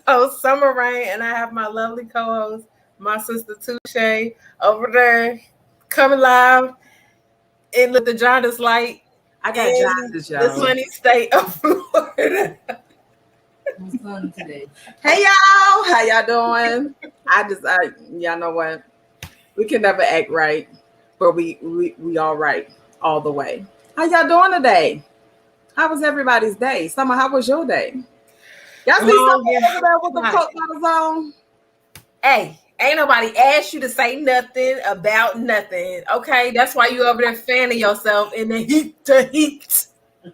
host Summer Rain, and I have my lovely co-host, my sister Touche, over there, coming live in the Jaundice Light I got in jaundice, the y'all. sunny state of Florida. Hey y'all, how y'all doing? Y'all know what? We can never act right, but we all right all the way. How y'all doing today? How was everybody's day? Summer, how was your day? Y'all see Long and Summer over there with the hot. coat bottles on? Hey, ain't nobody asked you to say nothing about nothing. Okay, that's why you over there fanning yourself in the heat to heat,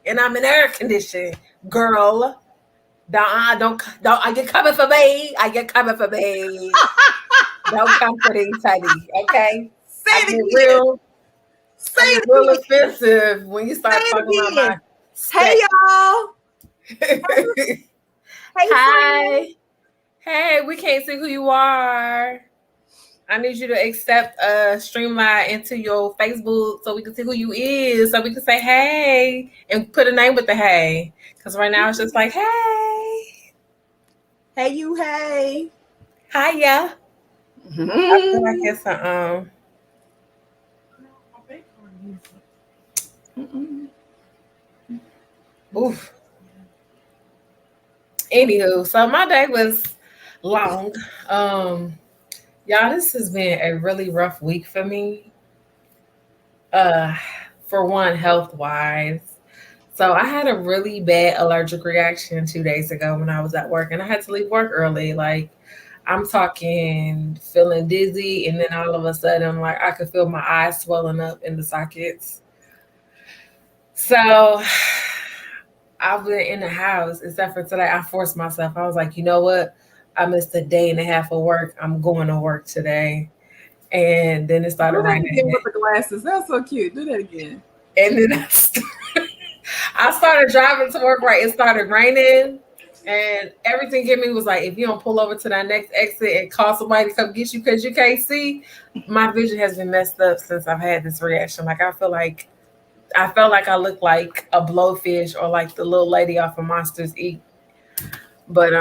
and I'm in air conditioning, girl. Don't. I get coming for me. I get coming for me. Don't come for these honey. Okay, Say I it get again. real. Say I get it real again. offensive when you Say start talking about it my again. Hey sex. y'all. Hey friend. Hi. Hey, we can't see who you are. I need you to accept Streamline into your Facebook so we can see who you is, so we can say hey and put a name with the hey. Because right now it's just like hey, Hey you. Hey. hiya. I feel like it's a oof. Anywho, so my day was long. Um, y'all, this has been a really rough week for me. Uh, for one, health wise. So I had a really bad allergic reaction 2 days ago when I was at work, and I had to leave work early. Like I'm talking feeling dizzy, and then all of a sudden, like I could feel my eyes swelling up in the sockets. So I've been in the house except for today. I forced myself. I was like, you know what? I missed a day and a half of work. I'm going to work today. And then it started Do that raining. again with the glasses. That's so cute. Do that again. And then I started driving to work, right? It started raining. And everything in me was like, if you don't pull over to that next exit and call somebody to come get you because you can't see, my vision has been messed up since I've had this reaction. Like I felt like I looked like a blowfish or like the little lady off of Monsters Inc. But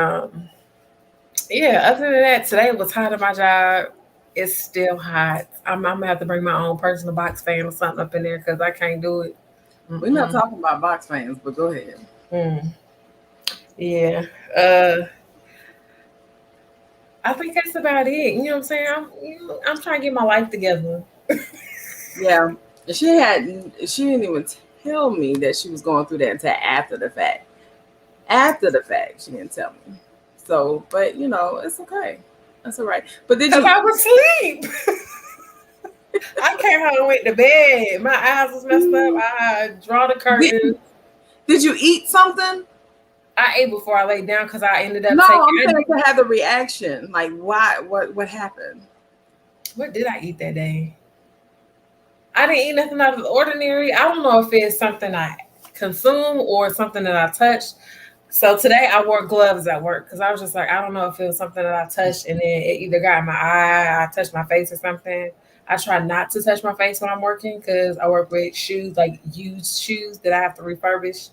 yeah, other than that, today was hot at my job. It's still hot. I'm gonna have to bring my own personal box fan or something up in there because I can't do it. We're not Mm-mm. talking about box fans, but go ahead. Mm. Yeah. Uh, I think that's about it. You know what I'm saying? I'm trying to get my life together. Yeah. She didn't even tell me that she was going through that until after the fact. After the fact, she didn't tell me. So, but it's okay. That's all right. But did Cause you I was asleep. I came home and went to bed. My eyes was messed up. I draw the did, curtains. did you eat something? I ate before I laid down because I ended up No, taking. I'm saying to have the reaction. Like why what happened? What did I eat that day? I didn't eat nothing out of the ordinary. I don't know if it's something I consume or something that I touched. So today I wore gloves at work because I was just like, I don't know if it was something that I touched and then it either got in my eye, I touched my face or something. I try not to touch my face when I'm working because I work with shoes, like used shoes that I have to refurbish.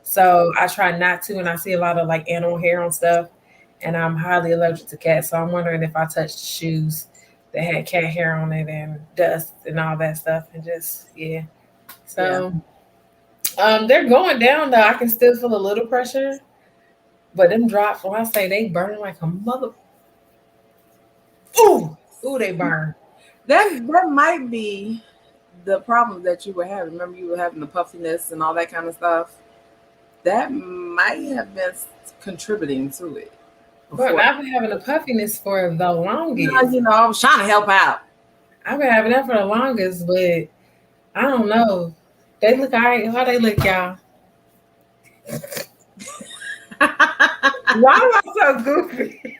So I try not to, and I see a lot of like animal hair on stuff, and I'm highly allergic to cats. So I'm wondering if I touched shoes that had cat hair on it and dust and all that stuff, and just yeah. Yeah. So they're going down though. I can still feel a little pressure, but them drops, when I say they burn like a mother, ooh, ooh, they burn. That might be the problem that you were having. Remember you were having the puffiness and all that kind of stuff. That might have been contributing to it But before. I've been having a puffiness for the No, longest. I was trying to help out. I've been having that for the longest, but I don't know. They look alright. How they look, y'all? Why am I so goofy?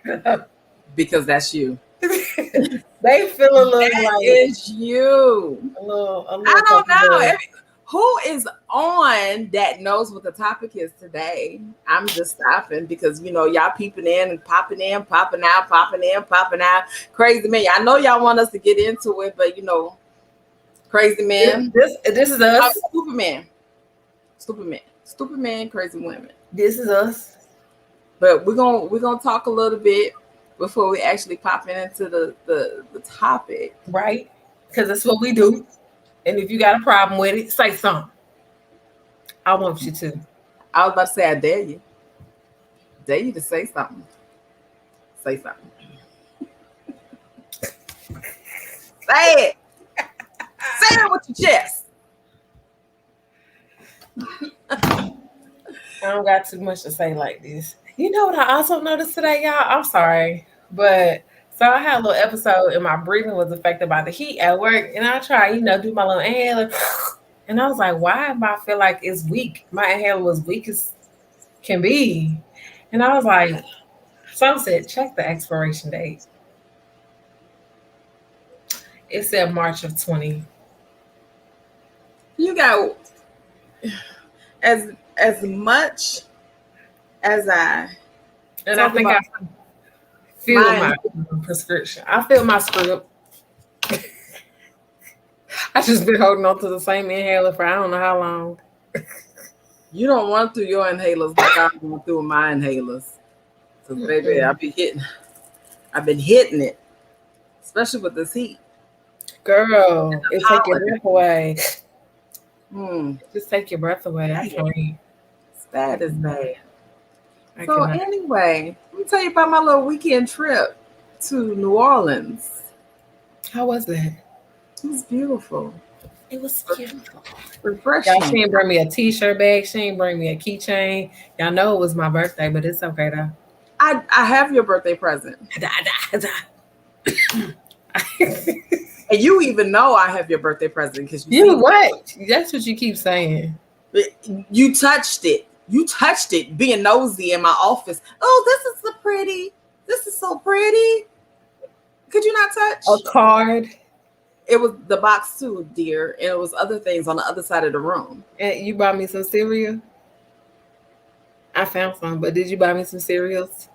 Because that's you. They feel a little That like is you. a I little don't puppy know. dog. Who is on that knows what the topic is today? I'm just stopping because y'all peeping in, popping out, popping in, popping out. Crazy man. I know y'all want us to get into it, but crazy This, man. this this is Oh, us. stupid man. Stupid man. Stupid man, crazy women. This is us. But we're gonna talk a little bit before we actually pop into the topic. Right? Because that's what we do. And if you got a problem with it, say something. I want you to. I was about to say, I dare you. Dare you to say something. Say something. Say it. Say it with your chest. I don't got too much to say like this. You know what I also noticed today, y'all? I'm sorry, but so I had a little episode and my breathing was affected by the heat at work, and I tried, do my little inhaler, and I was like, why am I feel like it's weak? My inhaler was weak as can be, and I was like, some said check the expiration date. It said March of 20. You got as much as I And I think I feel my prescription. I feel my script. I just been holding on to the same inhaler for I don't know how long. You don't run through your inhalers like I'm going through my inhalers. So baby, I've been hitting it, especially with this heat. Girl, it take your breath away. Just take your breath away. I can't. It's bad as bad. So anyway, let me tell you about my little weekend trip to New Orleans. How was that? It was beautiful. It was beautiful. Refreshing. Y'all, she didn't bring me a t-shirt bag. She didn't bring me a keychain. Y'all know it was my birthday, but it's okay though. I have your birthday present. And you even know I have your birthday present because you what? That's what you keep saying. You touched it. You touched it, being nosy in my office. Oh, this is so pretty. This is so pretty. Could you not touch a card? It was the box too, dear, and it was other things on the other side of the room. And you bought me some cereal. I found some, but did you buy me some cereals?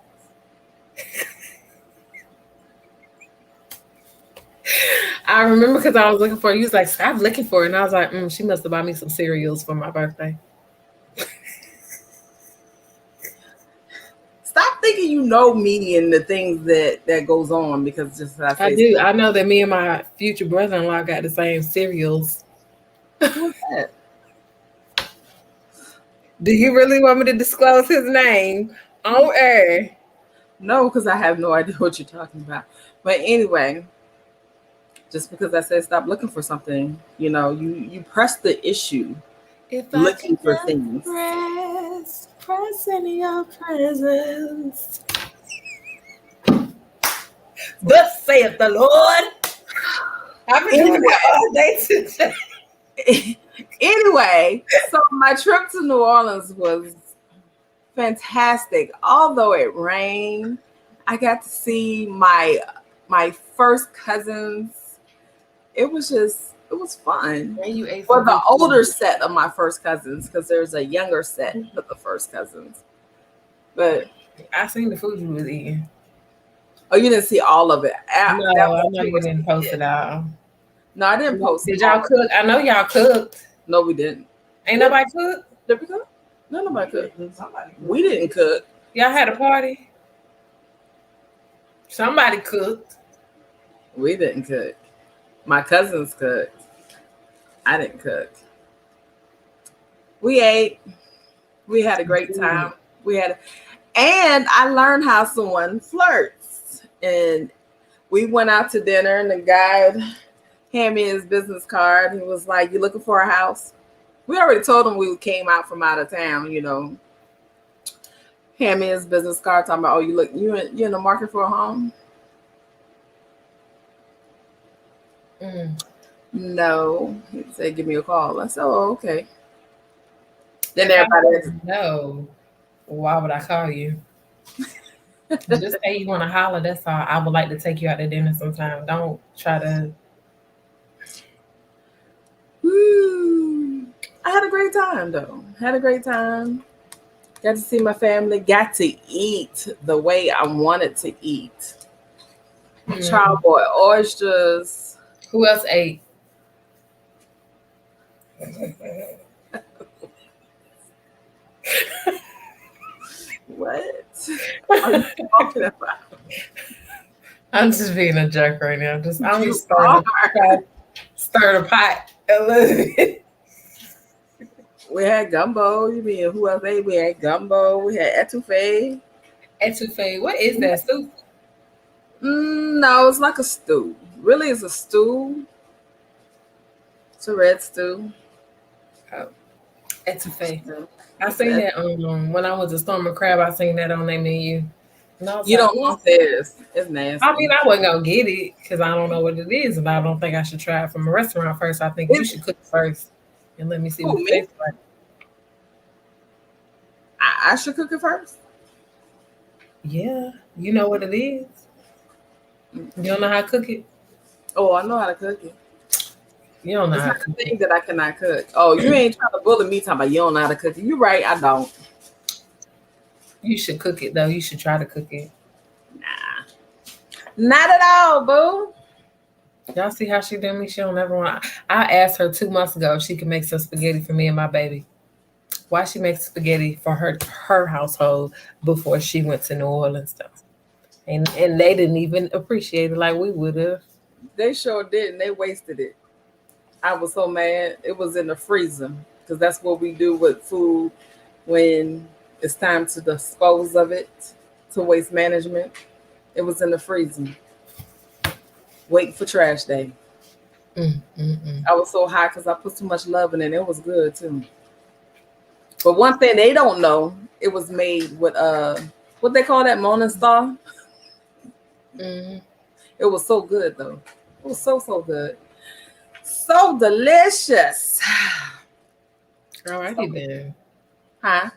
I remember because I was looking for it. You was like, stop looking for it. And I was like, she must have bought me some cereals for my birthday. Stop thinking you know me and the things that goes on because just I do. I know that me and my future brother-in-law got the same cereals. What's that? Do you really want me to disclose his name on air? No, because I have no idea what you're talking about. But anyway, just because I said stop looking for something, you press the issue. If looking for things. Press in your presence. Thus saith the Lord. I've been doing that all day today. Anyway, so my trip to New Orleans was fantastic. Although it rained, I got to see my first cousins. It was fun. For the older set of my first cousins, because there's a younger set of the first cousins. But I seen the food you was eating. Oh, you didn't see all of it? No, I know you didn't post it out. No, I didn't post it. Did y'all cook? I know y'all cooked. No, we didn't. Ain't nobody cook? Did we cook? No, nobody cooked. We didn't cook. Y'all had a party? Somebody cooked. We didn't cook. My cousins cooked. I didn't cook. We ate. We had a great time. And I learned how someone flirts. And we went out to dinner, and the guy handed me his business card. He was like, "You looking for a house?" We already told him we came out from out of town, Hand me his business card, talking about, "Oh, you in the market for a home?" No. He said, "Give me a call." I said, "Oh, okay." Then everybody no. Why would I call you? Just say you want to holler. That's all. I would like to take you out to dinner sometime. Don't try to. I had a great time, though. Had a great time. Got to see my family. Got to eat the way I wanted to eat. Charboy oysters. Who else ate? What are you talking about? I'm just being a jerk right now. I'm You just stir the pot a little bit. We had gumbo. You mean who else? We had gumbo. We had etouffee. Etouffee. What is that soup? No, it's like a stew. Really, it's a stew. It's a red stew. Oh, etouffee. I seen that when I was a Storm Crab. I seen that on their menu. You don't want this. It's nasty. I mean, I wasn't gonna get it because I don't know what it is, and I don't think I should try it from a restaurant first. I think you should cook first and let me see what it tastes like. I should cook it first. Yeah, you know what it is. You don't know how to cook it? Oh, I know how to cook it. You don't know it's how not to cook the thing that I cannot cook. Oh, you ain't trying to bully me talking about you don't know how to cook it. You're right, I don't. You should cook it though. You should try to cook it. Nah. Not at all, boo. Y'all see how she did me? She don't ever want. I asked her 2 months ago if she could make some spaghetti for me and my baby. Why she makes spaghetti for her household before she went to New Orleans stuff. And they didn't even appreciate it like we would have. They sure did, and they wasted it. I was so mad. It was in the freezer because that's what we do with food when it's time to dispose of it, to waste management. It was in the freezer, waiting for trash day. I was so high because I put too much love in it. It was good too. But one thing they don't know, it was made with what they call that, Morning Star. It was so good though. It was so good. So delicious. All righty then. Huh?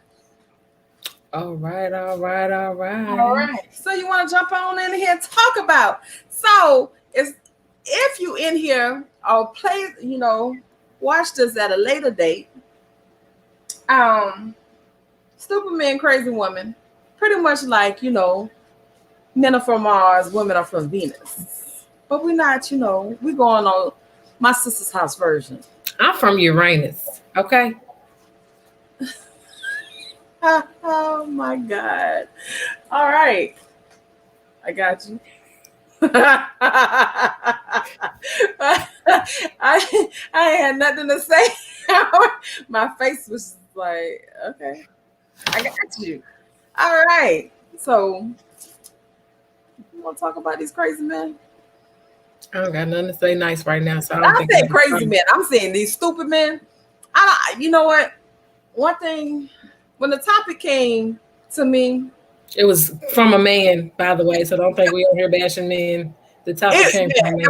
All right. All right. So you want to jump on in here and talk about? So if you in here or play, watch this at a later date. Stupid Men, Crazy Women, pretty much like, men are from Mars, women are from Venus. But we're not, we're going on my sister's house version. I'm from Uranus, okay? Oh my God. All right. I got you. I had nothing to say. My face was like, okay, I got you. All right. So you want to talk about these crazy men? I don't got nothing to say nice right now. So I said crazy men. I'm saying these stupid men. You know what? One thing, when the topic came to me, it was from a man, by the way. So don't think we over here bashing men. The topic came from a man.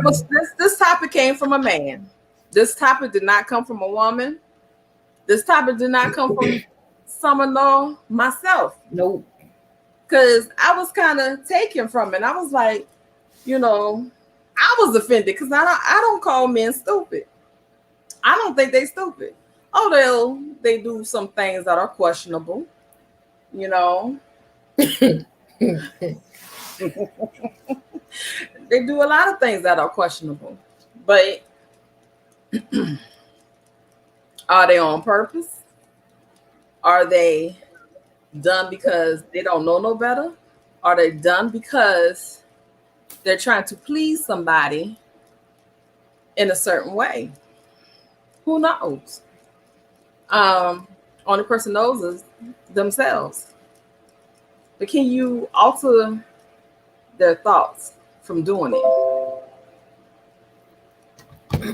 This topic came from a man. This topic did not come from a woman. This topic did not come from someone or myself. Nope. Because I was kind of taken from it. I was like, I was offended because I don't call men stupid. I don't think they stupid. Oh, they do some things that are questionable, They do a lot of things that are questionable, but are they on purpose? Are they done because they don't know no better? Are they done because they're trying to please somebody in a certain way? Who knows? Only person knows is themselves. But can you alter their thoughts from doing it?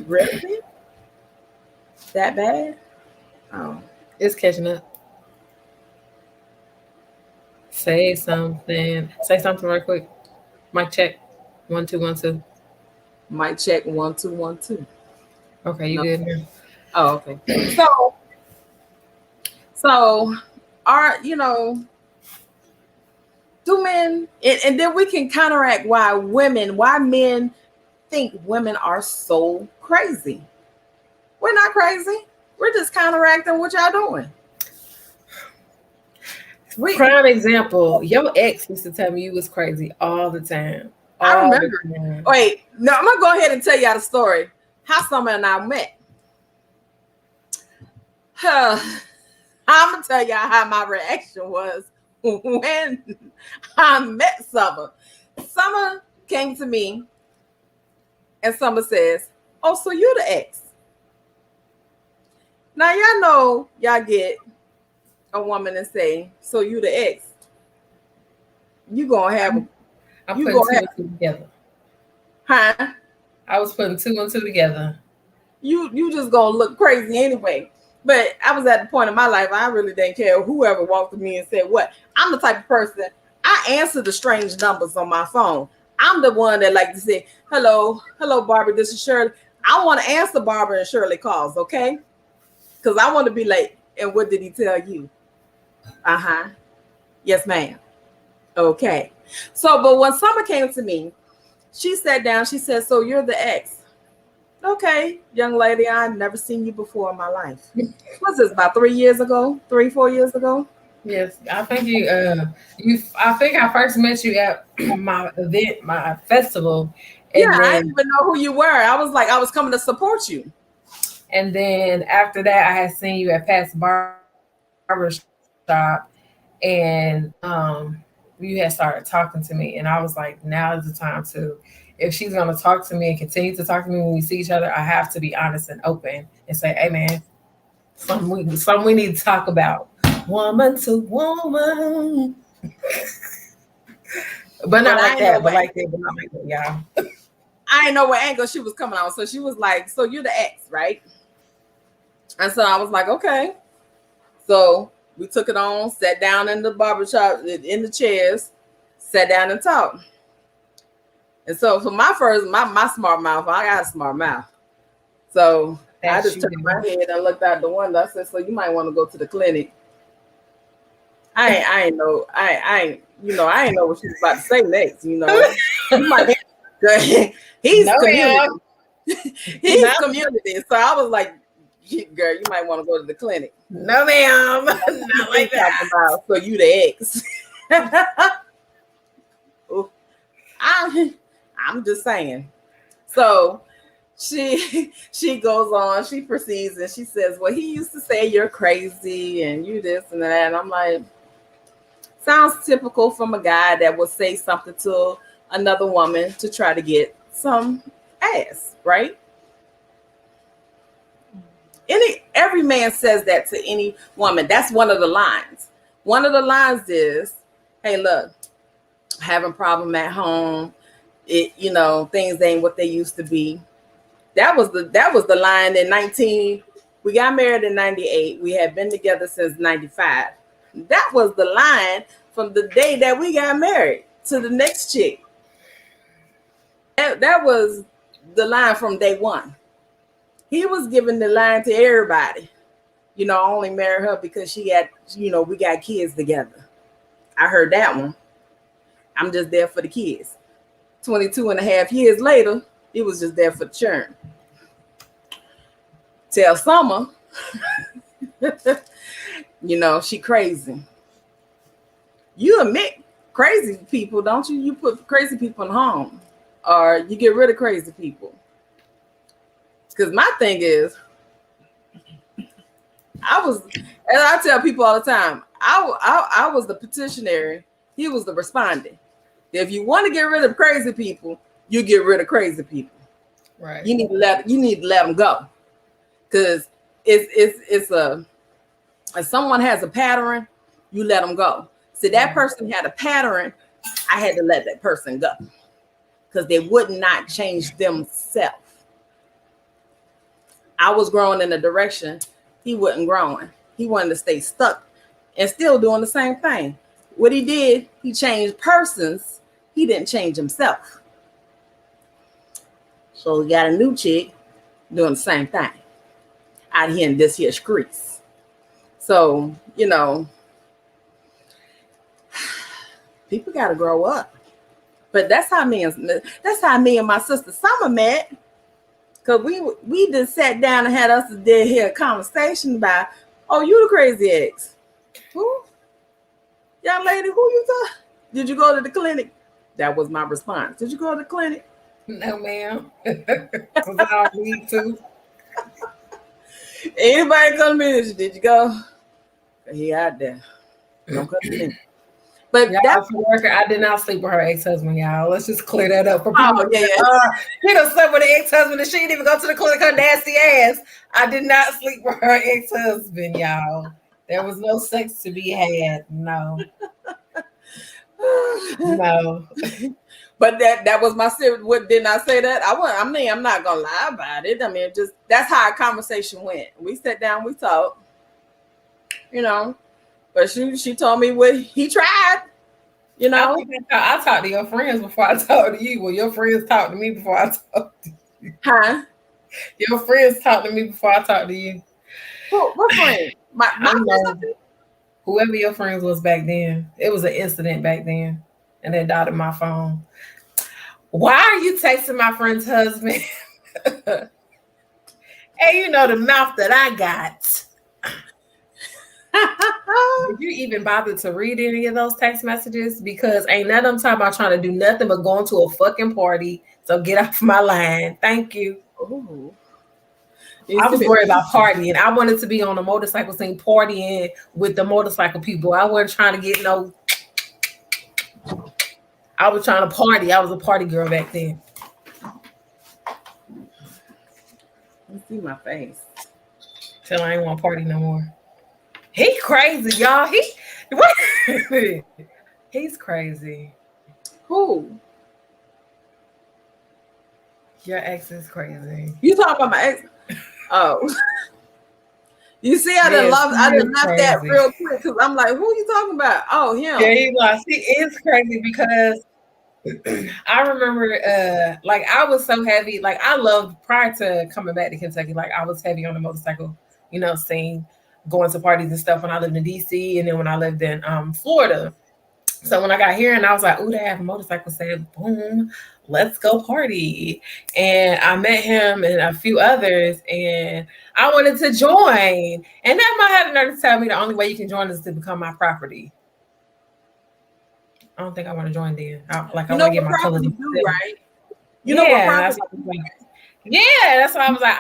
Really? That bad? Oh, it's catching up. Say something. Say something right quick. Mic check. 1 2 1 2. Mic check 1 2 1 2. Okay, you good now? Oh, okay. So are do men and then we can counteract why men think women are so crazy. We're not crazy. We're just counteracting what y'all doing. Prime example, your ex used to tell me you was crazy all the time. I remember. Wait, no, I'm gonna go ahead and tell y'all the story. How Summer and I met. I'm gonna tell y'all how my reaction was when I met Summer, Summer came to me and Summer says, "Oh, so you're the ex." Now y'all know y'all get a woman and say, "So you the ex." You gonna have I'm you putting gonna two have, and two together. huh? I was putting two and two together. You just gonna look crazy anyway. But I was at the point in my life I really didn't care whoever walked to me and said what. I'm the type of person, I answer the strange numbers on my phone. I'm the one that like to say, hello, Barbara, this is Shirley. I want to answer Barbara and Shirley calls, okay? Because I want to be late. And what did he tell you? Uh-huh. Yes, ma'am. Okay. So, but when Summer came to me, she sat down, she said, "So you're the ex." Okay, young lady, I've never seen you before in my life. What's this, about 3 years ago? 4 years ago? Yes, I think I think I first met you at my event, my festival, Yeah, and I didn't then even know who you were. I was like, I was coming to support you. after that, I had seen you at Pat's barber shop, and you had started talking to me, and I was like, now is the time to. If she's gonna talk to me and continue to talk to me when we see each other, I have to be honest and open and say, "Hey, man, something we need to talk about, woman to woman." But not like that. But like that. But not like that. Yeah. I didn't know what angle she was coming on. So she was like, "So you're the ex, right?" And so I was like, "Okay." So we took it on, sat down in the barbershop, in the chairs, sat down and talked. And so for my smart mouth, I got a smart mouth. So I just turned my head and looked out the window. I said, "So you might want to go to the clinic." I ain't know what she was about to say next. You know, he's No, community. He's community. So I was like, "Girl, you might want to go to the clinic." No, ma'am, not like that. About, so you the ex? I'm just saying. So she goes on, she proceeds and she says, "Well, he used to say you're crazy and you this and that." And I'm like, sounds typical from a guy that would say something to another woman to try to get some ass, right? Every man says that to any woman. That's one of the lines. One of the lines is, "Hey, look, having problem at home. Things ain't what they used to be." That was the line in 19. We got married in 98. We had been together since 95. That was the line from the day that we got married to the next chick. That was the line from day one. He was giving the line to everybody. I only married her because she had, we got kids together. I heard that one. I'm just there for the kids. 22 and a half years later, he was just there for the churn. Tell Summer, she crazy. You admit crazy people, don't you? You put crazy people in home, or you get rid of crazy people. Because my thing is, and I tell people all the time, I was the petitioner, he was the respondent. If you want to get rid of crazy people, you get rid of crazy people. Right. You need to let them go. Because it's if someone has a pattern, you let them go. So that person had a pattern, I had to let that person go. Because they would not change themselves. I was growing in a direction he wasn't growing. He wanted to stay stuck and still doing the same thing. What he did, he changed persons. He didn't change himself. So we got a new chick doing the same thing out here in this here streets. So, people got to grow up. But that's how me and my sister Summer met. Because we just sat down and had us a conversation about, "Oh, you the crazy ex." Who? Young lady, who you talking? Did you go to the clinic? That was my response. Did you go to the clinic? No, ma'am. Because I don't need to. Anybody come to me? Did you go? He out there. Don't come to me. But Y'all, that's for the record, I did not sleep with her ex-husband, y'all. Let's just clear that up for people. oh yeah. He done slept with an ex-husband and she didn't even go to the clinic, her nasty ass. I did not sleep with her ex-husband, y'all. There was no sex to be had. No. No. But that was my serious. What didn't I say that? I mean, I'm not gonna lie about it. I mean, just that's how our conversation went. We sat down, we talked, you know. But she told me what he tried, you know. I talked to your friends before I talked to you. Well, your friends talked to me before I talked to you. Huh? Your friends talked to me before I talked to you. What friend? My friends. Whoever your friends was back then. It was an incident back then. And they died on my phone. Why are you texting my friend's husband? Hey, you know the mouth that I got. Did you even bother to read any of those text messages? Because ain't none of them talking about trying to do nothing but going to a fucking party. So get off my line. Thank you. Ooh. I was worried about partying. I wanted to be on a motorcycle scene partying with the motorcycle people. I wasn't trying to get no. I was trying to party. I was a party girl back then. You see my face. Till I ain't want to party no more. He crazy, y'all. He's crazy. Who? Your ex is crazy. You talking about my ex? Oh. You see, I didn't left that real quick because I'm like, who are you talking about? Oh, him. Yeah, he lost. He is crazy because I remember like I was so heavy. Like I loved prior to coming back to Kentucky, like I was heavy on the motorcycle, scene, going to parties and stuff when I lived in DC and then when I lived in Florida. So when I got here and I was like, ooh, they have a motorcycle sale, boom, let's go party. And I met him and a few others and I wanted to join. And that might have the nerve to tell me the only way you can join is to become my property. I don't think I want to join then. I want to get my colors. Right? You know what property? That's why I was like,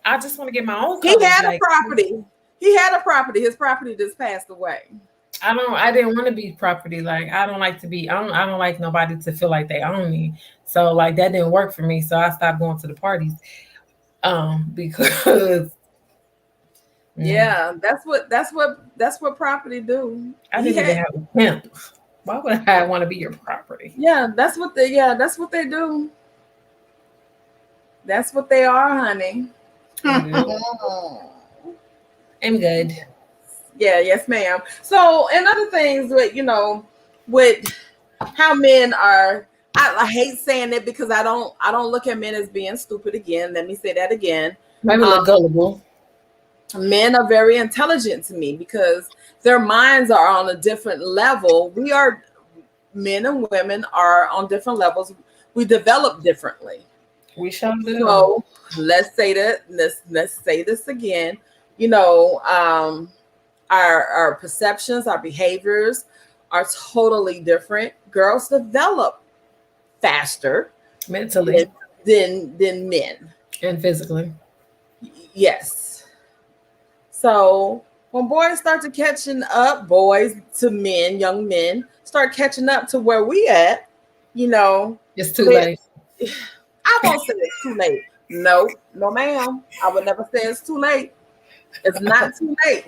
I just want to get my own colors. He had a property. He had a property. His property just passed away. I didn't want to be property. Like I don't like to be. I don't like nobody to feel like they own me. So like that didn't work for me. So I stopped going to the parties. Because yeah, that's what property do. I didn't even have a pimp. Why would I want to be your property? Yeah, that's what they do. That's what they are, honey. I'm good. Yeah, yes, ma'am. So, and other things with how men are, I hate saying it because I don't look at men as being stupid again. Let me say that again. Maybe look gullible. Men are very intelligent to me because their minds are on a different level. Men and women are on different levels. We develop differently. We shall do. So let's say that. Let's say this again. Our perceptions, our behaviors are totally different. Girls develop faster mentally than men, and physically. Yes. So when boys start to catching up, boys to men, young men start catching up to where we at, it's too late. I won't say it's too late. No, ma'am. I would never say it's too late. It's not too late.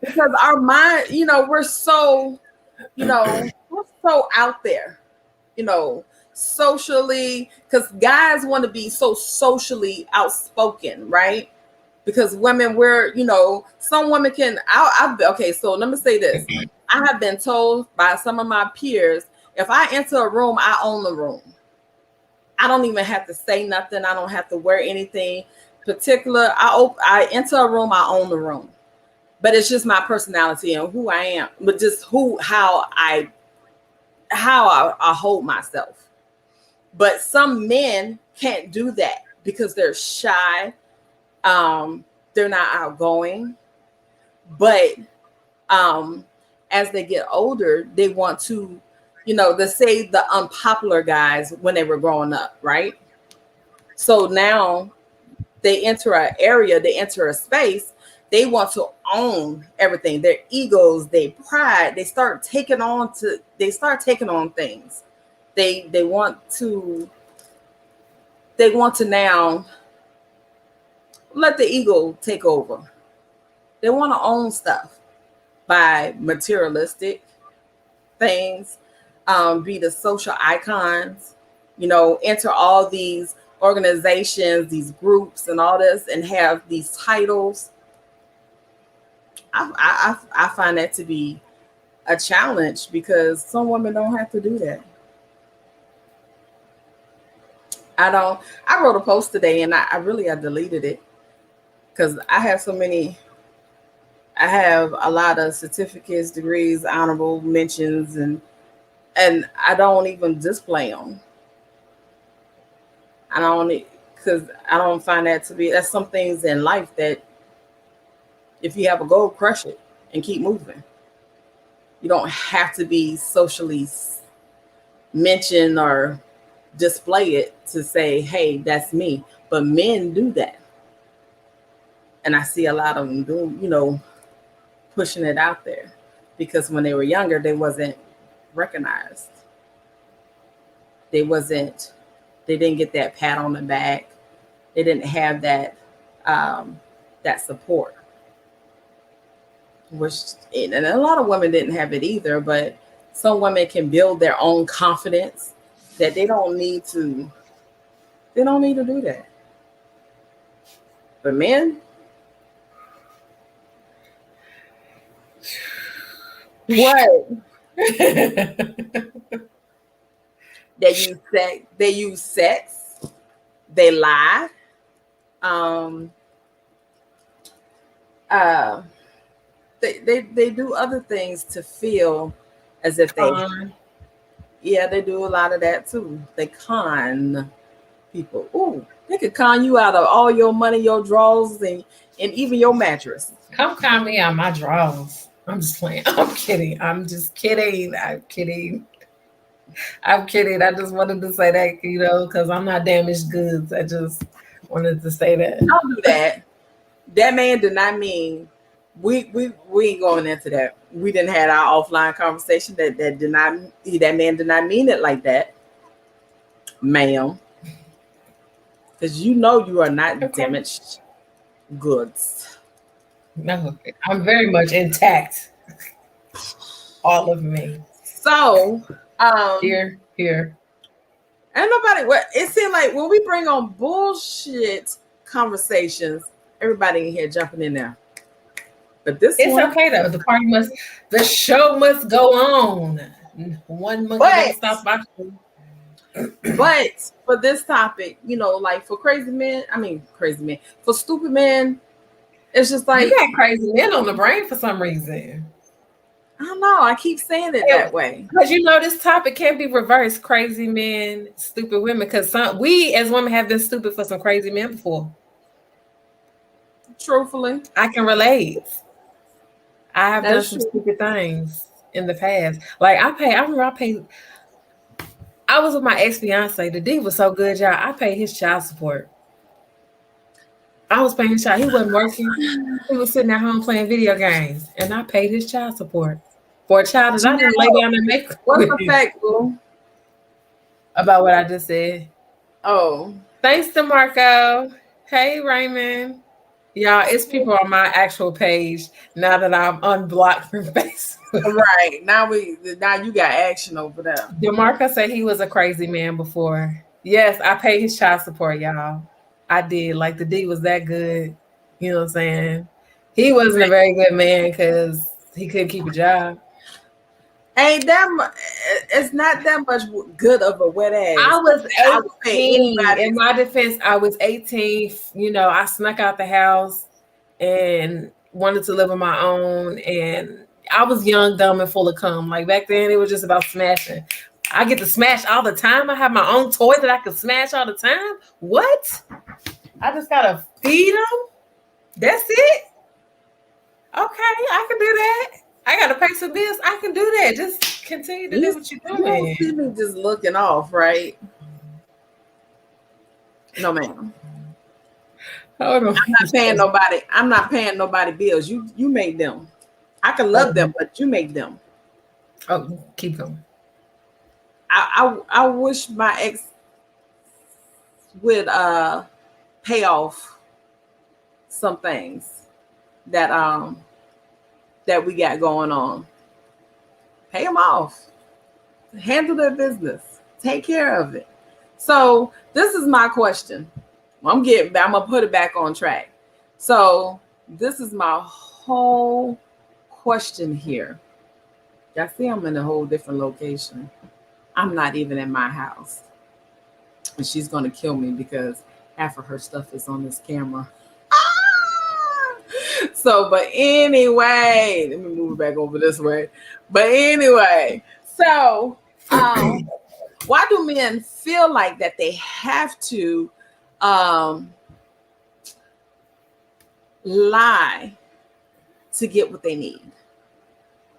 Because our mind, we're so, we're so out there, socially, because guys want to be so socially outspoken, right? Because women, some women can, okay, so let me say this. I have been told by some of my peers, if I enter a room, I own the room. I don't even have to say nothing. I don't have to wear anything particular. I enter a room, I own the room. But it's just my personality and who I am, but just how I hold myself. But some men can't do that because they're shy. They're not outgoing. But as they get older, they want to, they say the unpopular guys when they were growing up, right? So now they enter an area, they enter a space. they want to own everything. Their egos, their pride, they start taking on things. They want to now let the ego take over. They want to own stuff by materialistic things, be the social icons, enter all these organizations, these groups, and all this, and have these titles. I find that to be a challenge because some women don't have to do that. I wrote a post today and I deleted it because I have a lot of certificates, degrees, honorable mentions, and I don't even display them. Because I don't find that to be, that's some things in life that if you have a goal, crush it and keep moving. You don't have to be socially mentioned or display it to say, hey, that's me. But men do that. And I see a lot of them doing, pushing it out there because when they were younger, they wasn't recognized. They didn't get that pat on the back. They didn't have that support. And a lot of women didn't have it either, but some women can build their own confidence that they don't need to do that. But men, what? They use sex, they lie, they do other things to feel as if they do a lot of that too. They con people. Ooh, they could con you out of all your money, your drawers, and even your mattress. Come con me out my drawers. I'm just playing. I'm kidding. I'm just kidding. I'm kidding. I just wanted to say that, because I'm not damaged goods. I just wanted to say that. Don't do that. That man did not mean we ain't going into that. We didn't have our offline conversation. That man did not mean it like that, ma'am. Because you are not damaged goods. No, I'm very much intact. All of me. So here. And nobody. It seemed like when we bring on bullshit conversations, everybody in here jumping in there. But it's okay though. The show must go on. One monkey don't stop boxing. But for this topic, like for for stupid men, it's just like you got crazy men on the brain for some reason. I don't know. I keep saying it that way. Because this topic can't be reversed. Crazy men, stupid women. Because we as women have been stupid for some crazy men before. Truthfully, I can relate. I have done some stupid things in the past. Like I was with my ex-fiance. The D was so good, y'all. I paid his child support. I was paying his child. He wasn't working. He was sitting at home playing video games. And I paid his child support. For a child that I didn't lay down and make. What's the fact, boo? About what I just said. Oh. Thanks to Marco. Hey, Raymond. Y'all, it's people on my actual page now that I'm unblocked from Facebook. Right. Now you got action over there. DeMarco said he was a crazy man before. Yes, I paid his child support, y'all. I did. Like the D was that good. You know what I'm saying? He wasn't a very good man because he couldn't keep a job. It's not that much good of a wet ass. I was 18. In my defense, I was 18. I snuck out the house and wanted to live on my own. And I was young, dumb, and full of cum. Like back then, it was just about smashing. I get to smash all the time. I have my own toy that I can smash all the time. What? I just gotta feed them? That's it? Okay, I can do that. I gotta pay some bills. I can do that. Just continue to do what you're doing. You don't see me just looking off, right? No, ma'am. Hold on. I'm not paying nobody. I'm not paying nobody bills. You made them. I can love them, but you made them. Oh, keep going. I wish my ex would pay off some things that that we got going on. Pay them off. Handle their business. Take care of it. So this is my question. I'm gonna put it back on track. So this is my whole question here. Y'all see I'm in a whole different location. I'm not even in my house. And she's gonna kill me because half of her stuff is on this camera. So, but anyway, let me move it back over this way. But anyway, so why do men feel like that they have to lie to get what they need?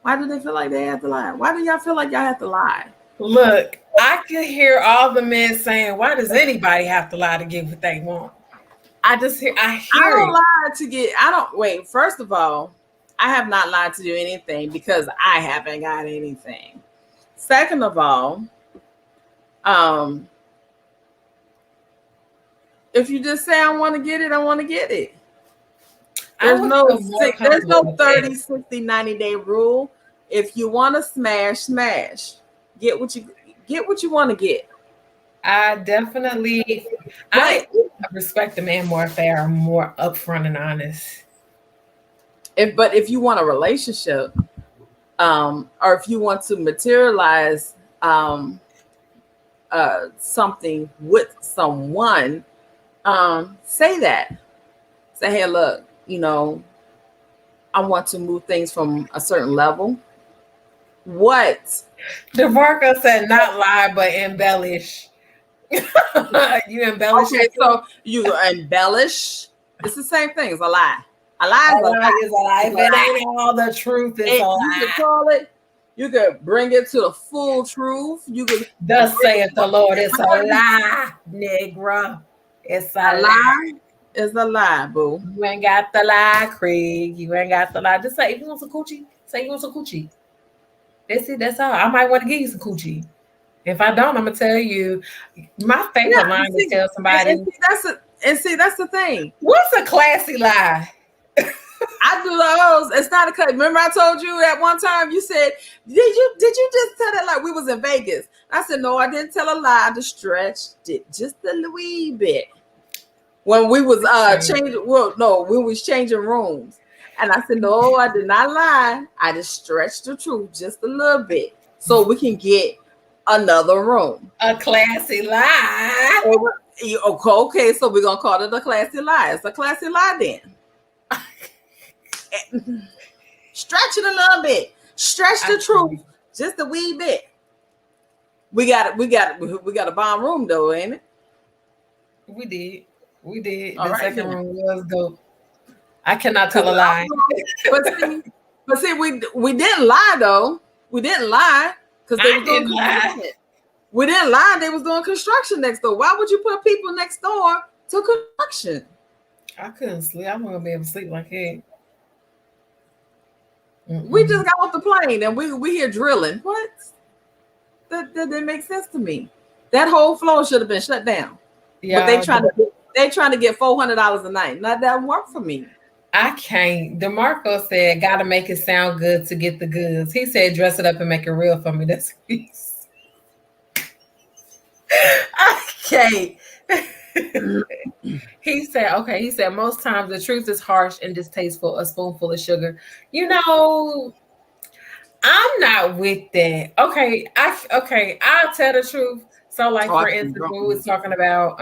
Why do they feel like they have to lie? Why do y'all feel like y'all have to lie? Look, I can hear all the men saying, why does anybody have to lie to get what they want? I don't lie to get, first of all, I have not lied to do anything because I haven't got anything. Second of all, if you just say I want to get it, I want to get it. There's no 30, 60, 90-day rule. If you want to smash. Get what you want to get. I respect the man more if they are more upfront and honest. But if you want a relationship, or if you want to materialize something with someone, say that. Say, hey, look, I want to move things from a certain level. What? DeMarco said not lie, but embellish. You embellish. Okay, so you embellish. It's the same thing as a lie. A lie is a lie. If it ain't all the truth, it's a lie. You can call it. You could bring it to the full truth. You could. Thus saith the Lord, it's a lie, Negro. It's a lie. It's a lie, boo. You ain't got the lie, Craig. You ain't got the lie. Just say if you want some coochie, say you want some coochie. That's it. That's all. I might want to give you some coochie. If I don't, I'm gonna tell you. My favorite line to tell somebody. That's the thing. What's a classy lie? I do those. It's not a cut. Remember, I told you at one time. You said, "Did you just tell that like we was in Vegas?" I said, "No, I didn't tell a lie. I just stretched it just a wee bit." When we was we was changing rooms, and I said, "No, I did not lie. I just stretched the truth just a little bit so we can get another room." A classy lie. Okay, so we're gonna call it a classy lie. It's a classy lie then. Stretch it a little bit. Stretch the truth just a wee bit. We got a bomb room though, ain't it? We did. All the right, second room was dope. I cannot tell a lie. But see, we didn't lie though. We didn't lie because they were doing construction. We didn't lie. They was doing construction next door. Why would you put people next door to construction? I couldn't sleep. I'm gonna be able to sleep like that. We just got off the plane and we here drilling. What? That didn't make sense to me. That whole floor should have been shut down. Yeah, but they trying to get $400 a night. That doesn't work for me. I can't. DeMarco said, "Gotta make it sound good to get the goods." He said, "Dress it up and make it real for me." That's what he said. I can't. He said, "Okay." He said, "Most times the truth is harsh and distasteful. A spoonful of sugar." I'm not with that. Okay, I'll tell the truth. So, like for instance, we was talking about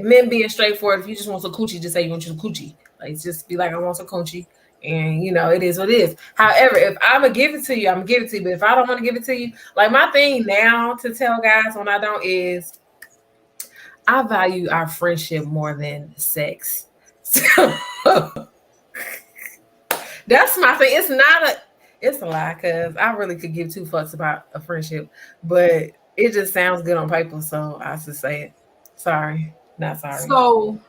men being straightforward. If you just want some coochie, just say you want some coochie. Like just be like, I want some coochie, and it is what it is. However, if I'm gonna give it to you, I'm gonna give it to you. But if I don't want to give it to you, like my thing now to tell guys when I don't is, I value our friendship more than sex. So that's my thing. It's a lie because I really could give two fucks about a friendship, but it just sounds good on paper, so I should say it. Sorry, not sorry. So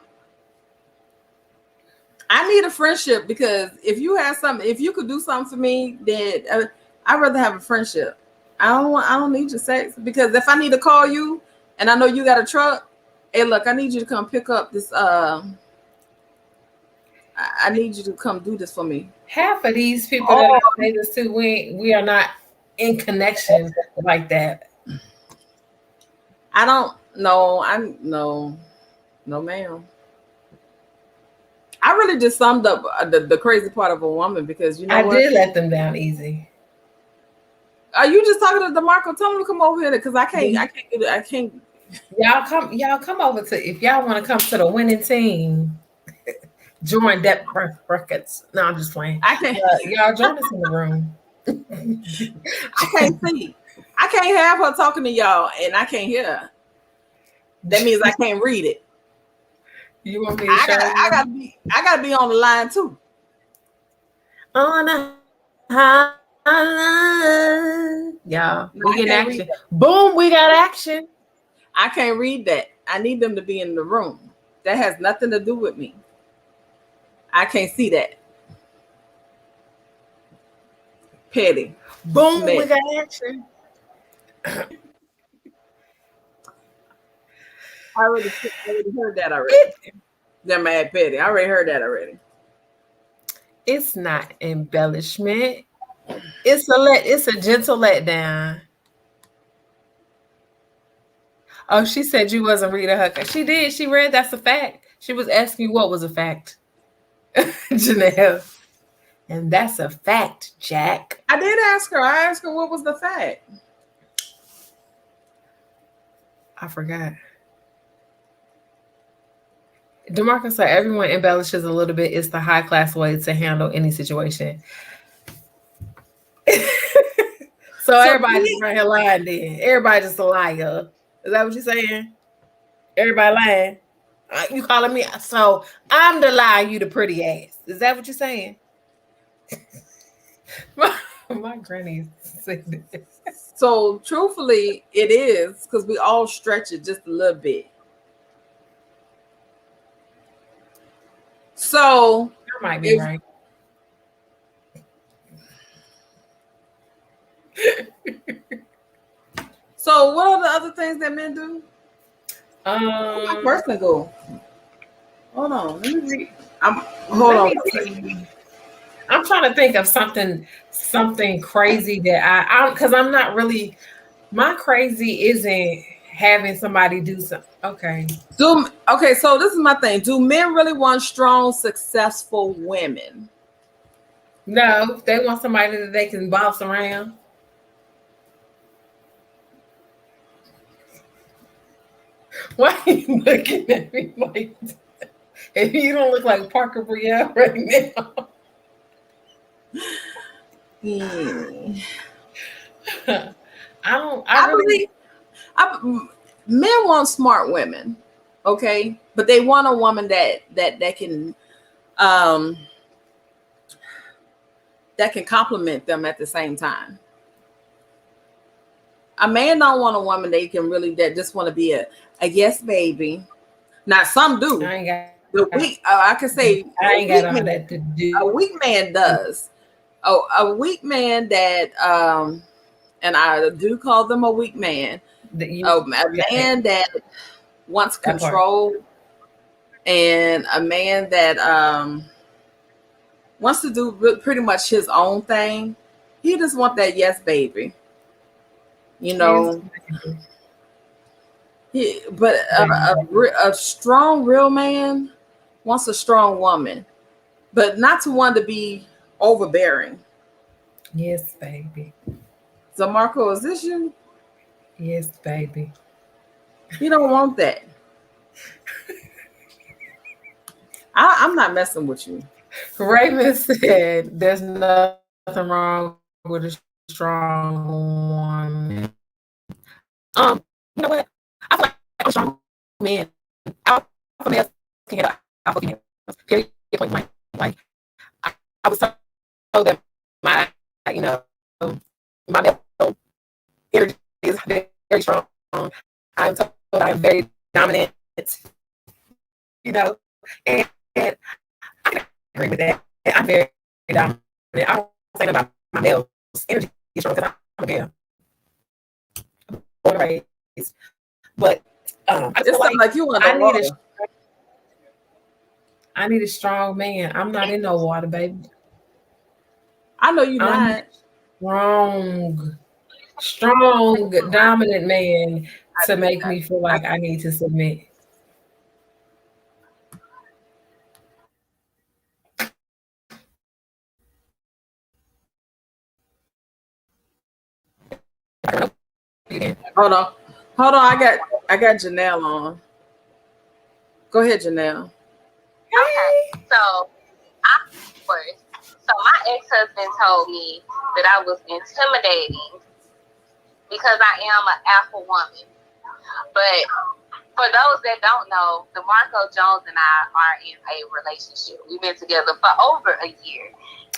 I need a friendship because if you have something, if you could do something for me, then I'd rather have a friendship. I don't need your sex because if I need to call you and I know you got a truck, hey, look, I need you to come pick up this. I need you to come do this for me. Half of these people that I say this to, we are not in connection like that. I don't know. No, ma'am. I really just summed up the crazy part of a woman because you know I did let them down easy. Are you just talking to DeMarco? Tell him to come over here because I can't. Y'all come over to if y'all want to come to the winning team. Join that brackets. No, I'm just playing. I can't. Y'all join us in the room. I can't see. I can't have her talking to y'all, and I can't hear her. That means I can't read it. You want me to show I gotta be on the line too. On a hotline. Y'all, we get action. Boom, we got action. I can't read that. I need them to be in the room. That has nothing to do with me. I can't see that. Petty. Boom, we got action. I already heard that already. They're mad petty. I already heard that already. It's not embellishment. It's a gentle letdown. Oh, she said you wasn't reading her. She did. She read. That's a fact. She was asking you what was a fact, Janelle. And that's a fact, Jack. I did ask her. I asked her what was the fact. I forgot. DeMarco said everyone embellishes a little bit. It's the high class way to handle any situation. So everybody just right here lying then. Everybody just a liar. Is that what you're saying? Everybody lying. You calling me? So I'm the liar, you the pretty ass. Is that what you're saying? my granny said this. So truthfully, it is because we all stretch it just a little bit. So that might be right. So what are the other things that men do? My person go. Hold on. Let me read. Hold on. I'm trying to think of something crazy that because I'm not really. My crazy isn't having somebody do something. Okay. Okay, so this is my thing. Do men really want strong, successful women? No, they want somebody that they can boss around. Why are you looking at me like that? If you don't look like Parker Brielle right now. Men want smart women, okay, but they want a woman that can compliment them at the same time. A man don't want a woman that just want to be a yes baby. Now some do. I can say I ain't got all that to do. A weak man does. Oh, a weak man that and I do call them a weak man. A man that wants control, and a man that wants to do pretty much his own thing. He just want that yes baby, you know. But a strong real man wants a strong woman, but not to want to be overbearing. Yes, baby. So Marco, is this you? Yes, baby. You don't want that. I'm not messing with you. Raymond said there's nothing wrong with a strong woman. You know what? I feel like I'm a strong man. Alpha males can handle alpha females. Period. Point blank. Like I was told that my male energy is very strong. I'm told I am very dominant. You know, and I can agree with that. I'm very dominant. I don't say about my male energy is strong because I'm a girl. But I It sounds like you want to water. I need a strong man. I'm not in no water, baby. I know you're not. Strong, dominant man to make me feel like I need to submit. Hold on. I got Janelle on. Go ahead, Janelle. Okay, so my ex-husband told me that I was intimidating because I am an alpha woman. But for those that don't know, DeMarco Jones and I are in a relationship. We've been together for over a year.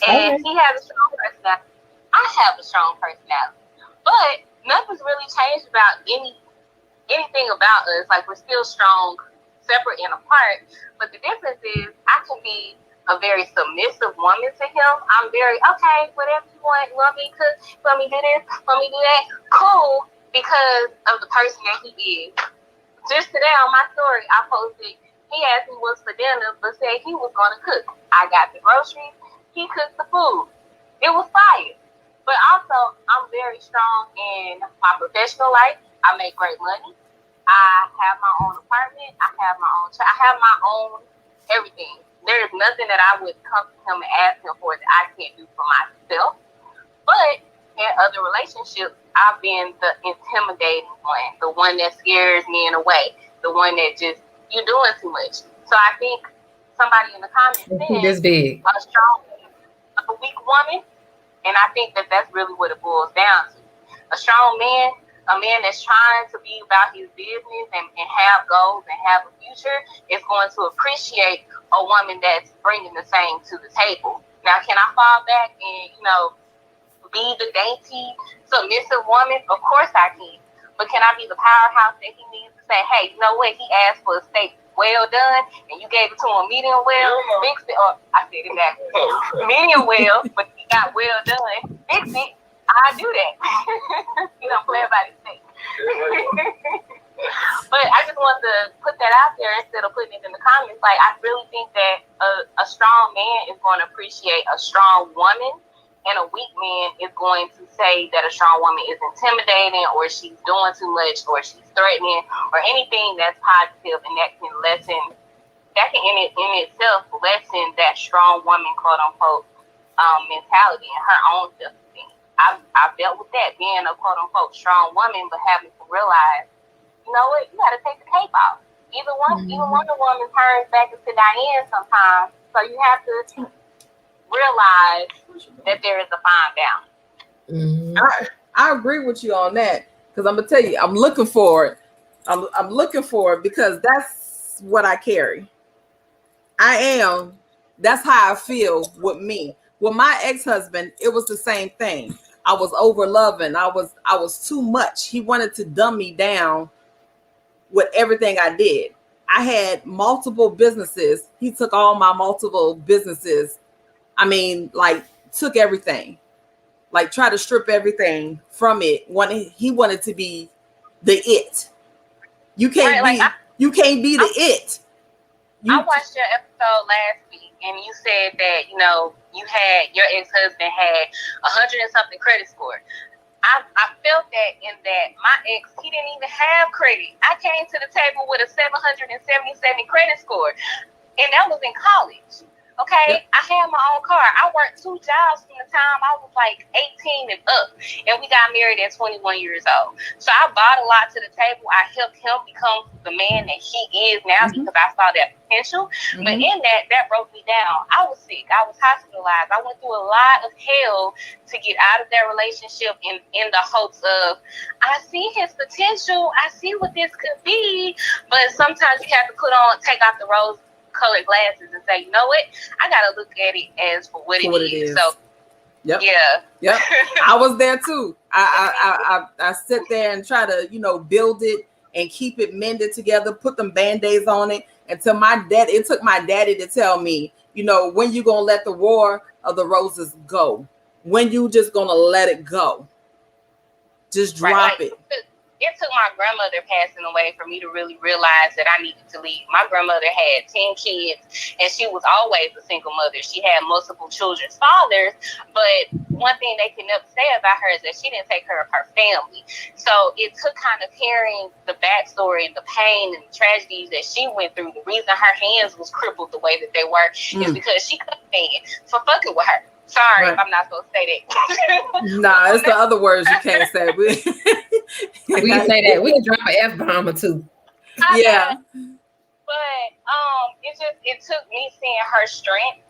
And he has a strong personality. I have a strong personality. But nothing's really changed about anything about us. Like, we're still strong, separate and apart. But the difference is I can be a very submissive woman to him. I'm very, okay, whatever you want me to cook, let me do this, let me do that. Cool, because of the person that he is. Just today on my story, I posted, he asked me what's for dinner, but said he was going to cook. I got the groceries, he cooked the food. It was fire. But also, I'm very strong in my professional life. I make great money. I have my own apartment. I have my own everything. There is nothing that I would come to him and ask him for that I can't do for myself. But in other relationships, I've been the intimidating one, the one that scares men away, the one that just, you're doing too much. So I think somebody in the comments said a strong, a weak woman, and I think that that's really what it boils down to. A strong man, a man that's trying to be about his business and have goals and have a future is going to appreciate a woman that's bringing the same to the table. Now, can I fall back and, be the dainty, submissive woman? Of course I can. But can I be the powerhouse that he needs to say, hey, you know what? He asked for a steak well done, and you gave it to him medium well, fix it. Or I said it back. Medium well, but he got well done. Fix it. I do that. Play about his steak. But I just want to put that out there instead of putting it in the comments. Like, I really think that a strong man is going to appreciate a strong woman, and a weak man is going to say that a strong woman is intimidating, or she's doing too much, or she's threatening, or anything that's positive, and that can in itself lessen that strong woman, quote unquote, mentality and her own self-esteem. I've dealt with that, being a quote unquote strong woman, but having to realize, you know what, you got to take the cape off. Even Wonder Woman turns back into Diane sometimes, so you have to realize that there is a fine balance. I agree with you on that, because I'm gonna tell you, I'm looking for it. I'm looking for it because that's what I carry. That's how I feel with me. With my ex-husband, it was the same thing. I was over loving. I was too much. He wanted to dumb me down with everything I did. I had multiple businesses. He took all my multiple businesses. I mean, like, took everything, like, try to strip everything from it. He wanted to be the it. You can't be the it. I watched your episode last week, and you said that your ex-husband had 100 and something credit score. I felt that in that my ex, he didn't even have credit. I came to the table with a 777 credit score, and that was in college. Okay, yep. I had my own car. I worked 2 jobs from the time I was like 18 and up, and we got married at 21 years old. So I brought a lot to the table. I helped him become the man that he is now because I saw that potential. But in that broke me down. I was sick. I was hospitalized. I went through a lot of hell to get out of that relationship in the hopes of, I see his potential. I see what this could be. But sometimes you have to take out the rose-colored glasses and say, you know what? I gotta look at it as for what it is. So, yep. Yeah. I was there too. I sit there and try to, build it and keep it mended together, put them Band-Aids on it until it took my daddy to tell me, when you gonna let the War of the Roses go? When you just gonna let it go? Just drop it. It took my grandmother passing away for me to really realize that I needed to leave. My grandmother had 10 kids, and she was always a single mother. She had multiple children's fathers, but one thing they can never say about her is that she didn't take care of her family. So it took kind of hearing the backstory and the pain and the tragedies that she went through. The reason her hands was crippled the way that they were is because she couldn't stand for fucking with her. Sorry, if I'm not supposed to say that. Nah, it's the other words you can't say. We can say that. We can drop an F-bomb or two. Yeah. But it took me seeing her strength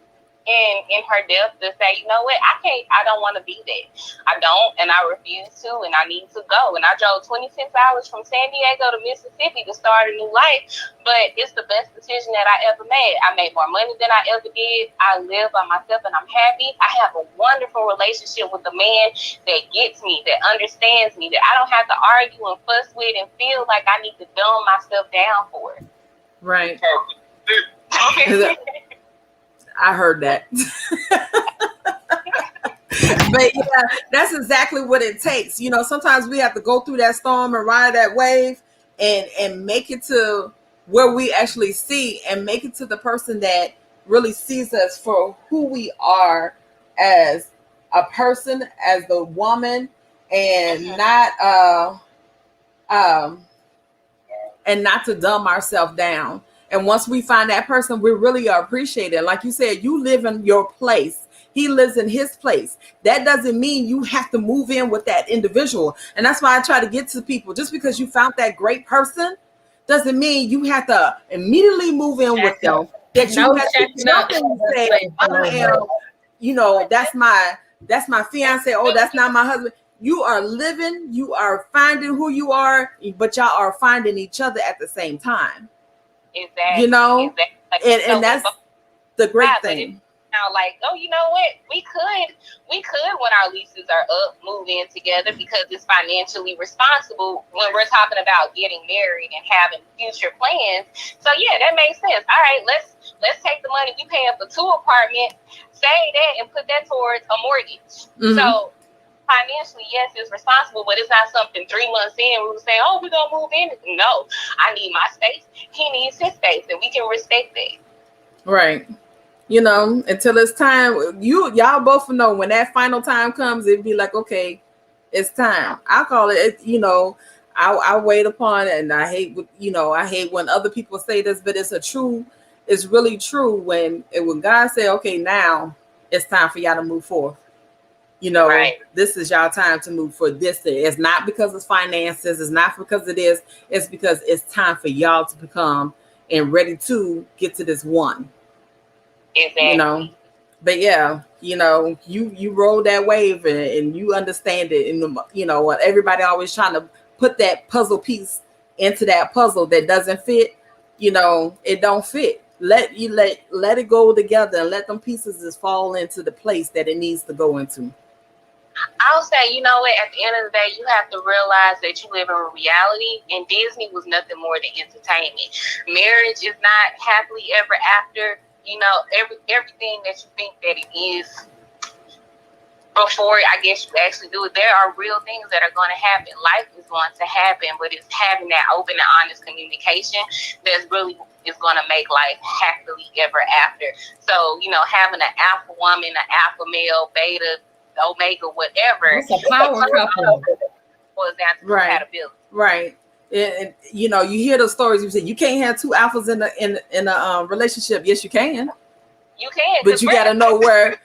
in her death to say, you know what, I don't want to be that. I don't, and I refuse to, and I need to go. And I drove 26 hours from San Diego to Mississippi to start a new life, but it's the best decision that I ever made. I made more money than I ever did. I live by myself, and I'm happy. I have a wonderful relationship with a man that gets me, that understands me, that I don't have to argue and fuss with and feel like I need to dumb myself down for it. Right. I heard that. But yeah, that's exactly what it takes. Sometimes we have to go through that storm and ride that wave and make it to where we actually see, and make it to the person that really sees us for who we are as a person, as the woman, and not to dumb ourselves down. And once we find that person, we really appreciate it. Like you said, you live in your place. He lives in his place. That doesn't mean you have to move in with that individual. And that's why I try to get to people. Just because you found that great person doesn't mean you have to immediately move in with them. That you have to jump and say, that's my fiance. Oh, that's not my husband. You are living, you are finding who you are, but y'all are finding each other at the same time. Exactly. Exactly. And that's the great thing. Now, like, oh, you know what? We could, when our leases are up, move in together because it's financially responsible when we're talking about getting married and having future plans. So yeah, that makes sense. All right, let's take the money we paying for 2 apartments, save that, and put that towards a mortgage. Mm-hmm. So financially, yes, it's responsible, but it's not something 3 months in we were saying, oh, we're gonna move in. No, I need my space. He needs his space, and we can respect that. Right. Until it's time, y'all both know when that final time comes, it'd be like, okay, it's time. I call it, I wait upon it, and I hate when other people say this, but it's really true when God say, okay, now it's time for y'all to move forth. Right. This is y'all time to move for this. It's not because it's finances. It's not because it is. It's because it's time for y'all to become and ready to get to this one. Exactly. But yeah, you roll that wave and you understand it. And what everybody always trying to put that puzzle piece into that puzzle that doesn't fit. It don't fit. Let it go together and let them pieces just fall into the place that it needs to go into. I'll say, at the end of the day, you have to realize that you live in a reality, and Disney was nothing more than entertainment. Marriage is not happily ever after. Everything that you think that it is before, I guess, you actually do it. There are real things that are going to happen. Life is going to happen, but it's having that open and honest communication that's really is going to make life happily ever after. So, having an alpha woman, an alpha male, beta, omega, whatever. It's a power couple. Was down to compatibility. Right. And you hear those stories. You say you can't have 2 alphas in a relationship. Yes, you can. You can, but you got to know where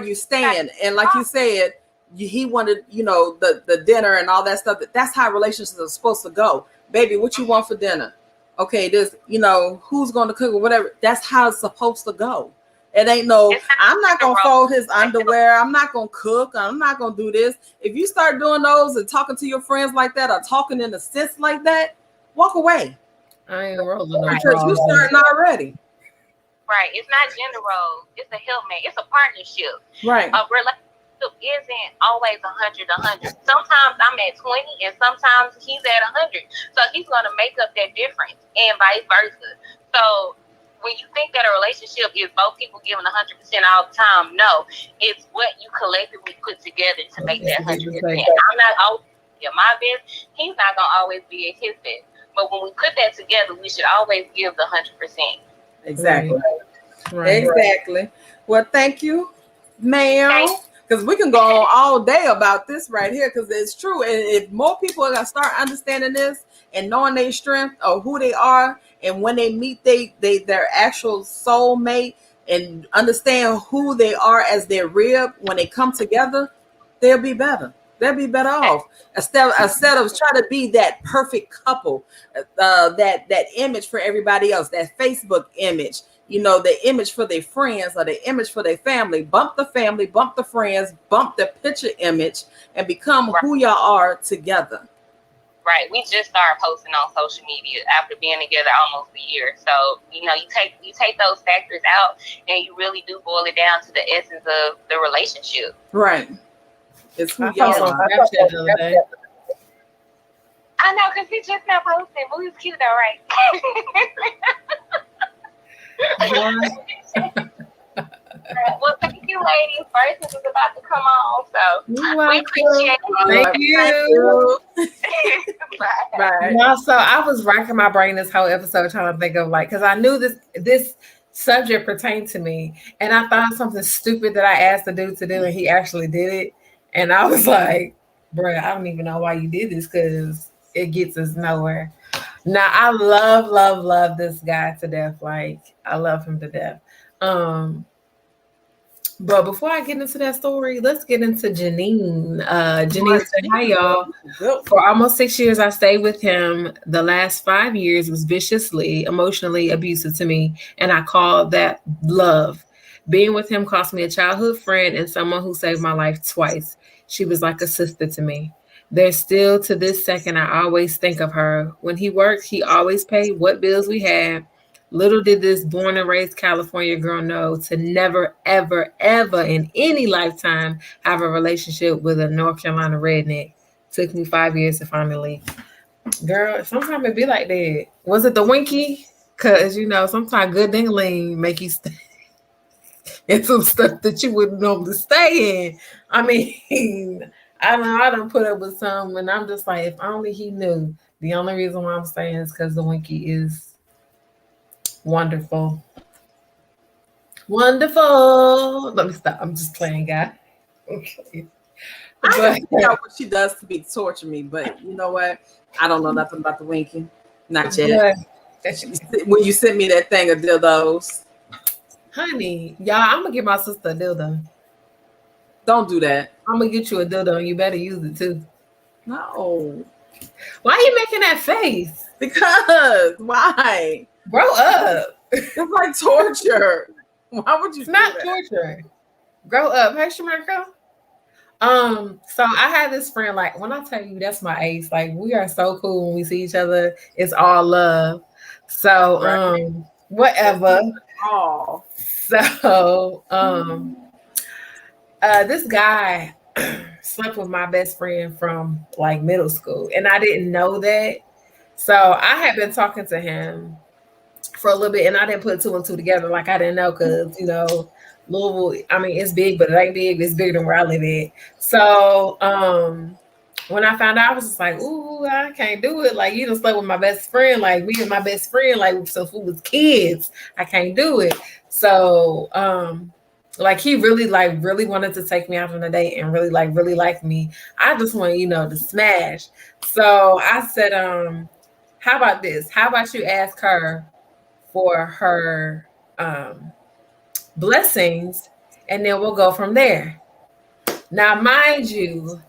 you stand. And like you said, he wanted the dinner and all that stuff. That's how relationships are supposed to go. Baby, what you want for dinner? Okay, this who's going to cook or whatever. That's how it's supposed to go. It ain't I'm not going to fold his underwear. I'm not going to cook. I'm not going to do this. If you start doing those and talking to your friends like that or talking in a sense like that, walk away. I ain't rolling because you're starting already. Right. It's not gender roles. It's a helpmate. It's a partnership. Right. A relationship isn't always 100. Sometimes I'm at 20 and sometimes he's at 100. So he's going to make up that difference and vice versa. So when you think that a relationship is both people giving 100% all the time, no, it's what you collectively put together to make that 100%. I'm not always at my best. He's not gonna always be at his best. But when we put that together, we should always give the 100%. Exactly. Right. Exactly. Well, thank you, ma'am. Because we can go on all day about this right here, because it's true. And if more people are gonna start understanding this and knowing their strength or who they are, and when they meet their actual soulmate and understand who they are as their rib, when they come together, they'll be better. They'll be better off instead of trying to be that perfect couple, that image for everybody else, that Facebook image. You know, the image for their friends or the image for their family. Bump the family, bump the friends, bump the picture image, and become who y'all are together. Right. We just started posting on social media after being together almost a year. So, you know, you take those factors out and you really do boil it down to the essence of the relationship. Right. It's who I y'all saw are. Snapchat the other day. I know, because we just now posting, but we was cute though, right? Well, thank you, ladies. Versus is about to come on, so we appreciate it. Thank you. Bye. Right. No, so I was racking my brain this whole episode trying to think of because I knew this subject pertained to me, and I thought something stupid that I asked the dude to do, and he actually did it, and I was like, "Bruh, I don't even know why you did this because it gets us nowhere." Now I love this guy to death. Like I love him to death. But before I get into that story, let's get into Janine. Janine said, "Hi y'all. For almost 6 years, I stayed with him. The last 5 years was viciously, emotionally abusive to me, and I call that love. Being with him cost me a childhood friend and someone who saved my life twice. She was like a sister to me. There's still to this second, I always think of her. When he worked, he always paid what bills we had. Little did this born and raised California girl know to never, ever, ever in any lifetime have a relationship with a North Carolina redneck. Took me 5 years to finally leave. Girl, sometimes it be like that. Was it the winky? Because, you know, sometimes good ding-a-ling make you stay in some stuff that you wouldn't normally stay in. I mean, I don't put up with some, and I'm just like, if only he knew. The only reason why I'm saying is because the winky is wonderful. Let me stop. I'm just playing, guy. Okay. I can figure out what she does to be torture me, but you know what? I don't know nothing about the winky. Not yet. When you sent me that thing of dildos. Honey, y'all, I'm gonna get my sister a dildo. Don't do that. I'm gonna get you a dildo and you better use it too. No. Why are you making that face? Because why? Grow up. It's like torture. Why would you? It's not torture. Grow up. Hey, Shamarko. So I had this friend, like when I tell you that's my ace, like we are so cool when we see each other. It's all love. So whatever. Oh. So this guy slept with my best friend from like middle school, and I didn't know that. So I had been talking to him for a little bit, and I didn't put two and two together. Like I didn't know because you know Louisville. I mean, it's big, but it ain't big. It's bigger than where I live at. So when I found out, I was just like, "Ooh, I can't do it." Like you done slept with my best friend. Like me and my best friend. Like so, if we was kids, I can't do it. So like he really wanted to take me out on a date and really liked me. I just want to smash. So I said, how about this? How about you ask her for her blessings, and then we'll go from there. Now, mind you,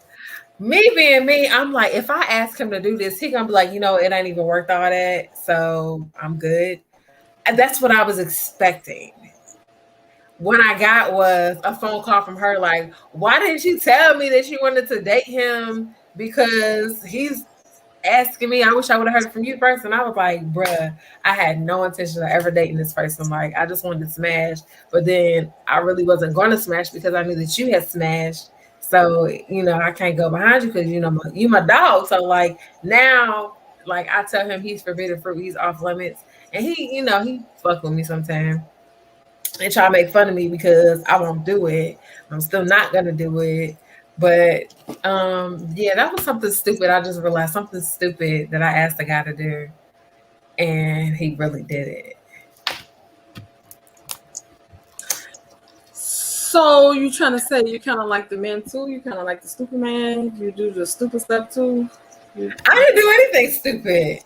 me being me, I'm like, if I ask him to do this, he gonna be like, it ain't even worth all that, so I'm good. And that's what I was expecting. What I got was a phone call from her like, why didn't you tell me that you wanted to date him? Because he's asking me. I wish I would have heard it from you first. And I was like, bruh, I had no intention of ever dating this person. Like, I just wanted to smash. But then I really wasn't going to smash because I knew that you had smashed. So, I can't go behind you because, you my dog. So, like, now, like, I tell him he's forbidden fruit. He's off limits. And he, he fuck with me sometimes and try to make fun of me because I won't do it. I'm still not gonna do it. But yeah, that was something stupid. I just realized something stupid that I asked the guy to do, and he really did it. So you trying to say you kind of like the men too? You kind of like the stupid man? You do the stupid stuff too? I didn't do anything stupid.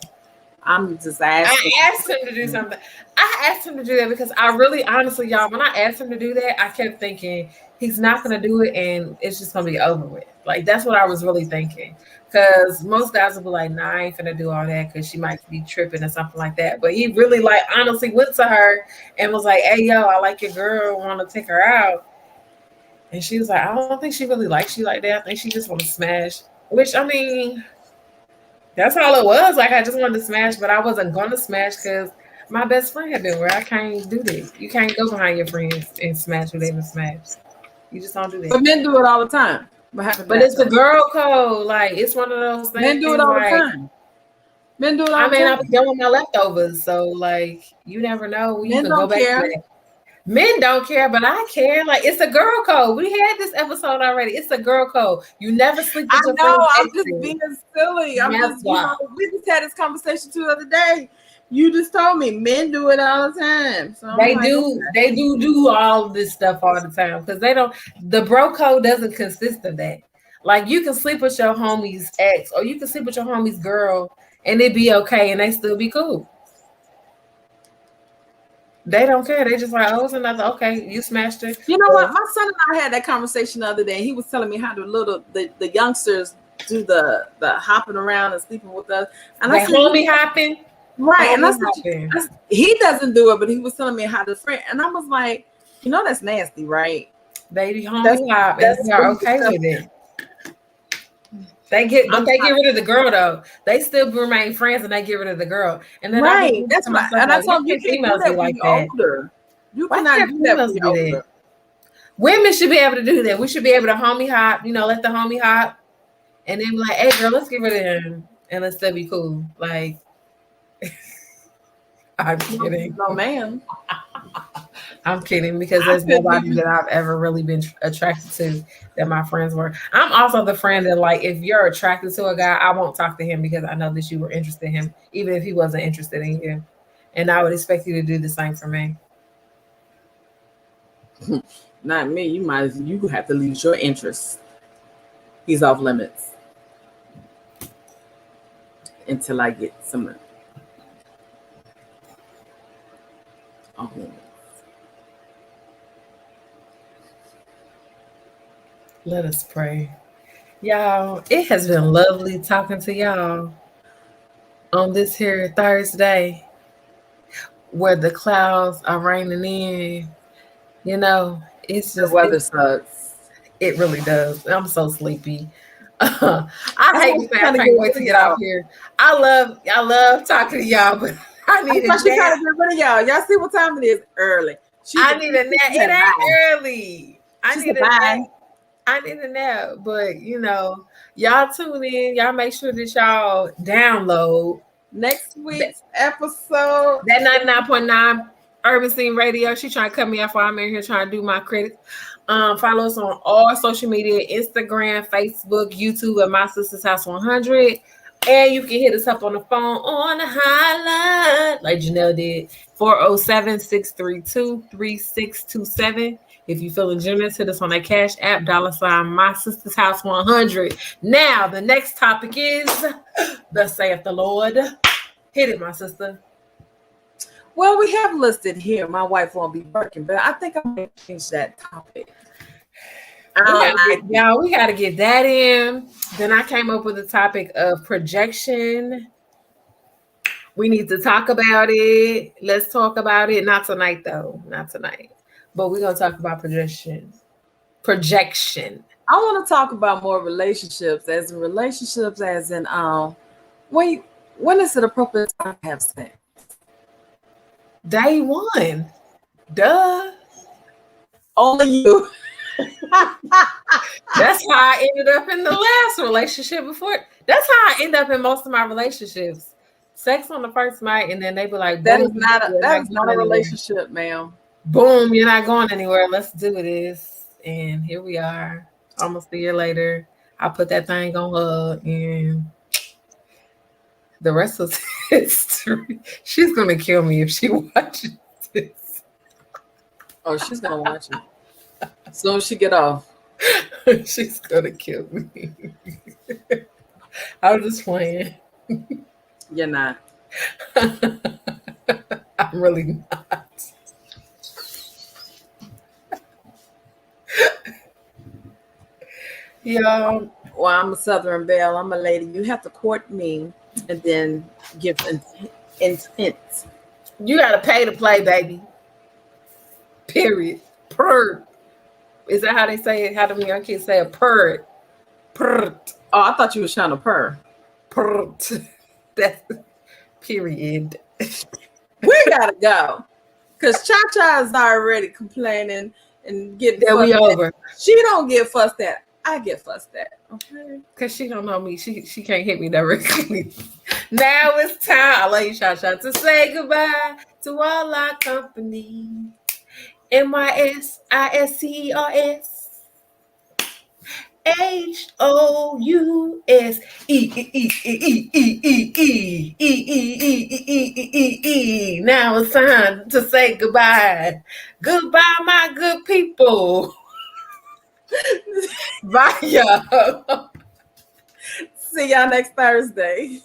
I'm just asking. I asked him to do something. I asked him to do that because I really, honestly, y'all, when I asked him to do that, I kept thinking he's not going to do it and it's just going to be over with. Like, that's what I was really thinking. Because most guys will be like, nah, I ain't going to do all that because she might be tripping or something like that. But he really, like, honestly went to her and was like, hey, yo, I like your girl. Want to take her out. And she was like, I don't think she really likes you like that. I think she just want to smash. Which, I mean, that's all it was. Like, I just wanted to smash, but I wasn't going to smash because my best friend had been where I can't do this. You can't go behind your friends and smash what they even smash. You just don't do that. But men do it all the time. But it's the girl code. Like, it's one of those things. Men do it all the time. Men do it all the time. I be done with my leftovers. So, like, you never know. You can go back to that. Men don't care, but I care. Like, it's a girl code. We had this episode already. It's a girl code. You never sleep with your friends. I'm just being silly. We just had this conversation the other day. You just told me men do it all the time. So they do all this stuff all the time because the bro code doesn't consist of that. Like, you can sleep with your homie's ex or you can sleep with your homie's girl and it be okay and they still be cool. They don't care. They just like, oh, it's another. Okay, you smashed it. You know what? My son and I had that conversation the other day. He was telling me how the youngsters do the hopping around and sleeping with us. And I said, homie hopping, right? And I said, he doesn't do it, but he was telling me how to friend. And I was like, that's nasty, right? Baby, homie hop, and they're okay with it. They get rid of the girl though. They still remain friends and they get rid of the girl. And then that's right. And I told you females do like that. Older. You cannot do that when you're older. Women should be able to do that. We should be able to homie hop, let the homie hop, and then be like, hey girl, let's get rid of him and let's still be cool. Like, I'm kidding. No, man. I'm kidding because there's nobody that I've ever really been attracted to that my friends were. I'm also the friend that, like, if you're attracted to a guy, I won't talk to him because I know that you were interested in him, even if he wasn't interested in you. And I would expect you to do the same for me. Not me. You have to lose your interest. He's off limits until I get some. Off limits. Let us pray. Y'all, it has been lovely talking to y'all on this here Thursday where the clouds are raining in. It's just the weather sucks. It really does. I'm so sleepy. I hate to say I can't wait to get out here. I love talking to y'all, but I need a nap. She trying to get rid of y'all. Y'all see what time it is? Early. I need a nap. It ain't early. I need a nap. I need a nap, but y'all tune in. Y'all make sure that y'all download next week's episode. That 99.9 Urban Scene Radio. She trying to cut me off while I'm in here trying to do my credits. Follow us on all social media: Instagram, Facebook, YouTube at My Sister's House 100. And you can hit us up on the phone on the hotline, like Janelle did, 407-632-3627. If you're feeling generous, hit us on that Cash App, $ My Sister's House 100. Now, the next topic is, thus saith the Lord. Hit it, my sister. Well, we have listed here, my wife won't be working, but I think I'm going to change that topic. We got to get that in. Then I came up with the topic of projection. We need to talk about it. Let's talk about it. Not tonight, though. Not tonight. But we're going to talk about projection. I want to talk about more relationships, as in when is it appropriate time to have sex? Day one. Duh. Only you. That's how I ended up in the last relationship before. That's how I end up in most of my relationships. sex on the first night, and then they be like, That boom, is not a anywhere. relationship, ma'am. Boom, you're not going anywhere. Let's do this. And here we are, almost a year later. I put that thing on her, and the rest was history. She's gonna kill me if she watches this. Oh, she's gonna watch it as soon as she get off. She's gonna kill me. I was just playing. You're not. I'm really not. Y'all, Well, I'm a Southern belle. I'm a lady. You have to court me and then give intent. you gotta pay to play, baby. Period. Purr. Is that how they say it? How them young kids say a purr? Purr. Oh, I thought you was trying to purr. Purr. That's period. We gotta go. Cause Cha Cha is already complaining and getting Then we fussed at. over. She don't get fussed at. I get fussed at. Okay. Cause she don't know me. She can't hit me directly. Now it's time. I love you, Cha Cha, to say goodbye to all our company. MYSISCERS HOUSE. Now it's time to say goodbye. Goodbye, my good people. Bye, y'all. See y'all next Thursday.